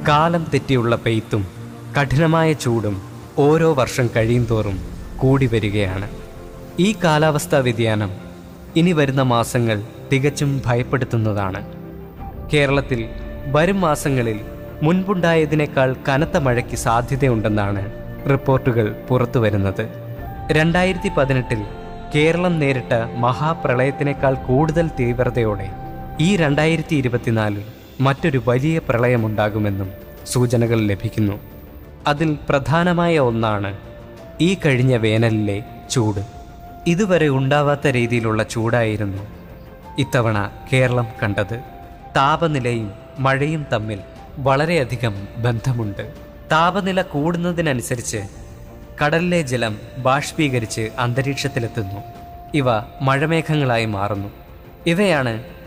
കാലം തെറ്റിയുള്ള പെയ്ത്തും കഠിനമായ ചൂടും ഓരോ വർഷം കഴിയുന്തോറും കൂടി വരികയാണ്. ഈ കാലാവസ്ഥാ വ്യതിയാനം ഇനി വരുന്ന മാസങ്ങൾ തികച്ചും ഭയപ്പെടുത്തുന്നതാണ്. കേരളത്തിൽ വരും മാസങ്ങളിൽ മുൻപുണ്ടായതിനേക്കാൾ കനത്ത മഴയ്ക്ക് സാധ്യതയുണ്ടെന്നാണ് റിപ്പോർട്ടുകൾ പുറത്തുവരുന്നത്. 2018 കേരളം നേരിട്ട മഹാപ്രളയത്തിനേക്കാൾ കൂടുതൽ തീവ്രതയോടെ ഈ 2024 മറ്റൊരു വലിയ പ്രളയമുണ്ടാകുമെന്നും സൂചനകൾ ലഭിക്കുന്നു. അതിൽ പ്രധാനമായ ഒന്നാണ് ഈ കഴിഞ്ഞ വേനലിലെ ചൂട്. ഇതുവരെ ഉണ്ടാവാത്ത രീതിയിലുള്ള ചൂടായിരുന്നു ഇത്തവണ കേരളം കണ്ടത്. താപനിലയും മഴയും തമ്മിൽ വളരെയധികം ബന്ധമുണ്ട്. താപനില കൂടുന്നതിനനുസരിച്ച് കടലിലെ ജലം ബാഷ്പീകരിച്ച് അന്തരീക്ഷത്തിലെത്തുന്നു. ഇവ മഴമേഘങ്ങളായി മാറുന്നു. ഇവയാണ്